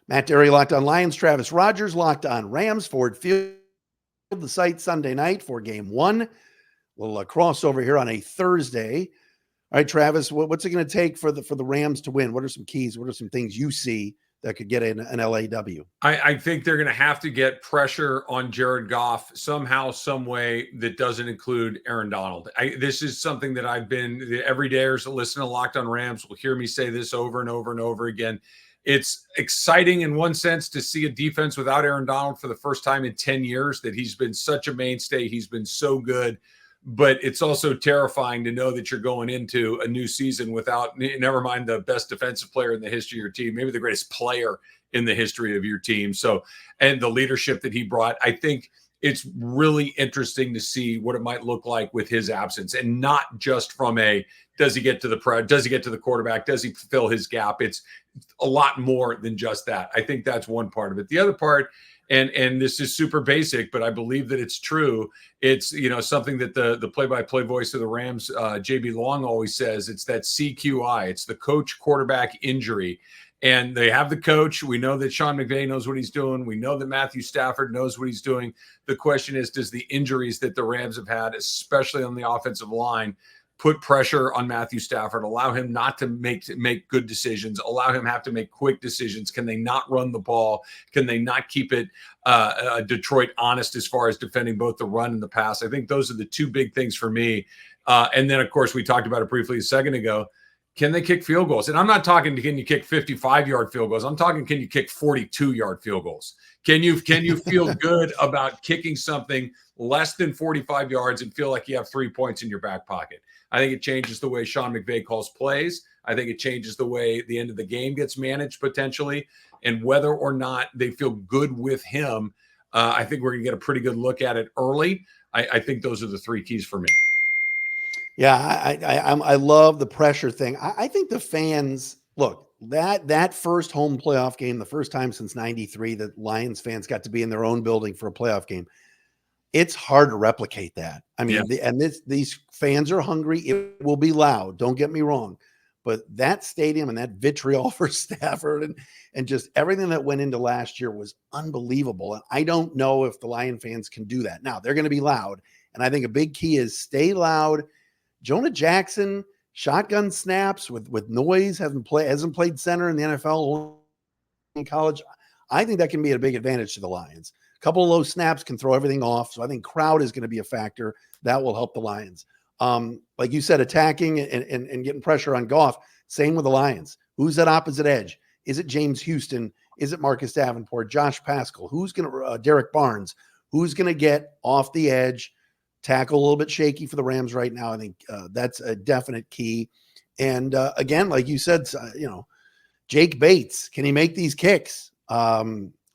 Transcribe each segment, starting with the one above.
Matt Derry locked on Lions. Travis Rogers locked on Rams. Ford Field, the site Sunday night for game one. We'll crossover here on a Thursday. All right, Travis, what's it going to take for the Rams to win? What are some keys? What are some things you see that could get an LAW? I think they're going to have to get pressure on Jared Goff somehow, some way that doesn't include Aaron Donald. This is something that I've been, everydayers that listen to Locked on Rams will hear me say this over and over and over again. It's exciting in one sense to see a defense without Aaron Donald for the first time in 10 years, that he's been such a mainstay. He's been so good. But it's also terrifying to know that you're going into a new season without, never mind the best defensive player in the history of your team, maybe the greatest player in the history of your team. So, and the leadership that he brought, I think it's really interesting to see what it might look like with his absence, and not just from does he get to the quarterback? Does he fill his gap? It's a lot more than just that. I think that's one part of it. The other part, and this is super basic, but I believe that it's true. It's, something that the play-by-play voice of the Rams, JB Long, always says. It's that CQI. It's the coach quarterback injury. And they have the coach. We know that Sean McVay knows what he's doing. We know that Matthew Stafford knows what he's doing. The question is, does the injuries that the Rams have had, especially on the offensive line, put pressure on Matthew Stafford, allow him not to make good decisions, allow him have to make quick decisions? Can they not run the ball? Can they not keep it Detroit honest as far as defending both the run and the pass? I think those are the two big things for me. And then, of course, we talked about it briefly a second ago. Can they kick field goals? And I'm not talking, can you kick 55-yard field goals? I'm talking, can you kick 42-yard field goals? Can you feel good about kicking something less than 45 yards and feel like you have 3 points in your back pocket? I think it changes the way Sean McVay calls plays. I think it changes the way the end of the game gets managed potentially, and whether or not they feel good with him. I think we're going to get a pretty good look at it early. I think those are the three keys for me. Yeah, I love the pressure thing. I think the fans, look, that first home playoff game, the first time since '93 that Lions fans got to be in their own building for a playoff game, it's hard to replicate that. I mean, these fans are hungry. It will be loud. Don't get me wrong. But that stadium and that vitriol for Stafford and just everything that went into last year was unbelievable. And I don't know if the Lion fans can do that. Now, they're going to be loud. And I think a big key is stay loud. Jonah Jackson, shotgun snaps with noise, hasn't played center in the NFL, in college. I think that can be a big advantage to the Lions. A couple of low snaps can throw everything off. So I think crowd is going to be a factor that will help the Lions. Like you said, attacking and getting pressure on Goff. Same with the Lions. Who's that opposite edge? Is it James Houston? Is it Marcus Davenport? Josh Pascal? Who's going to Derek Barnes? Who's going to get off the edge? Tackle a little bit shaky for the Rams right now. I think that's a definite key. And again, like you said, Jake Bates, can he make these kicks?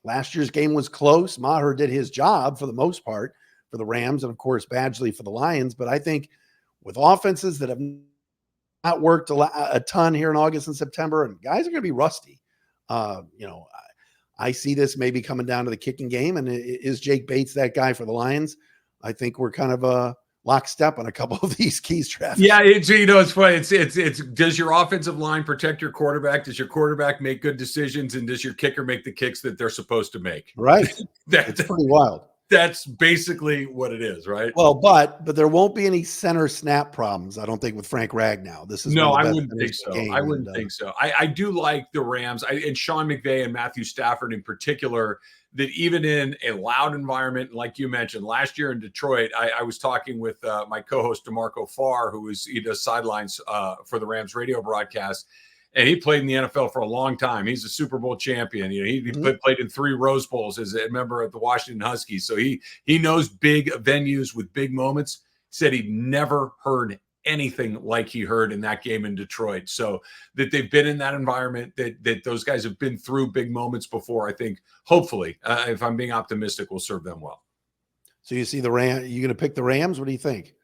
Last year's game was close. Maher did his job for the most part for the Rams, and of course Badgley for the Lions. But I think with offenses that have not worked a ton here in August and September, and guys are going to be rusty. I see this maybe coming down to the kicking game. And is Jake Bates that guy for the Lions? I think we're kind of lockstep on a couple of these keys, Travis. Yeah, it's funny. It's does your offensive line protect your quarterback? Does your quarterback make good decisions? And does your kicker make the kicks that they're supposed to make? Right. That's pretty wild. That's basically what it is, right? Well, but there won't be any center snap problems, I don't think, with Frank Ragnow. This is I wouldn't think so. I wouldn't think so. I do like the Rams and Sean McVay and Matthew Stafford in particular, that even in a loud environment, like you mentioned, last year in Detroit, I was talking with my co-host DeMarco Farr, he does sidelines for the Rams radio broadcast. And he played in the NFL for a long time. He's a Super Bowl champion. He played in 3 Rose Bowls as a member of the Washington Huskies. So he knows big venues with big moments. Said he'd never heard anything like he heard in that game in Detroit. So that they've been in that environment, that those guys have been through big moments before, I think, hopefully, if I'm being optimistic, will serve them well. So you see the Rams, you going to pick the Rams? What do you think?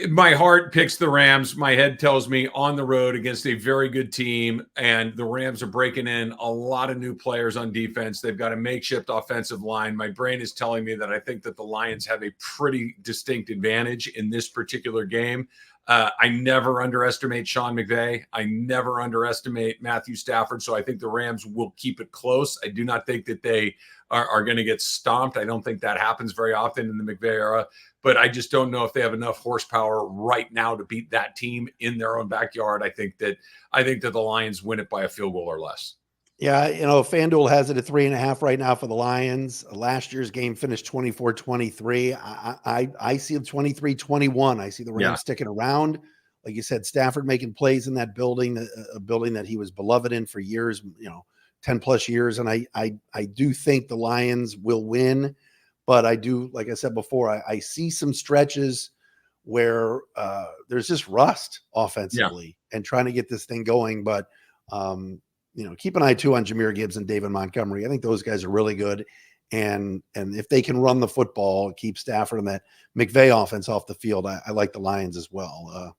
My heart picks the Rams. My head tells me on the road against a very good team, and the Rams are breaking in a lot of new players on defense. They've got a makeshift offensive line. My brain is telling me that I think that the Lions have a pretty distinct advantage in this particular game. I never underestimate Sean McVay. I never underestimate Matthew Stafford. So I think the Rams will keep it close. I do not think that they are going to get stomped. I don't think that happens very often in the McVay era, but I just don't know if they have enough horsepower right now to beat that team in their own backyard. I think that the Lions win it by a field goal or less. Yeah, FanDuel has it at 3.5 right now for the Lions. Last year's game finished 24-23. I see it 23-21. I see the Rams Yeah. sticking around. Like you said, Stafford making plays in that building, a building that he was beloved in for years, 10 plus years. And I do think the Lions will win, but I do, like I said before, I see some stretches where there's just rust offensively and trying to get this thing going. But, keep an eye too on Jahmyr Gibbs and David Montgomery. I think those guys are really good. And if they can run the football, keep Stafford and that McVay offense off the field, I like the Lions as well.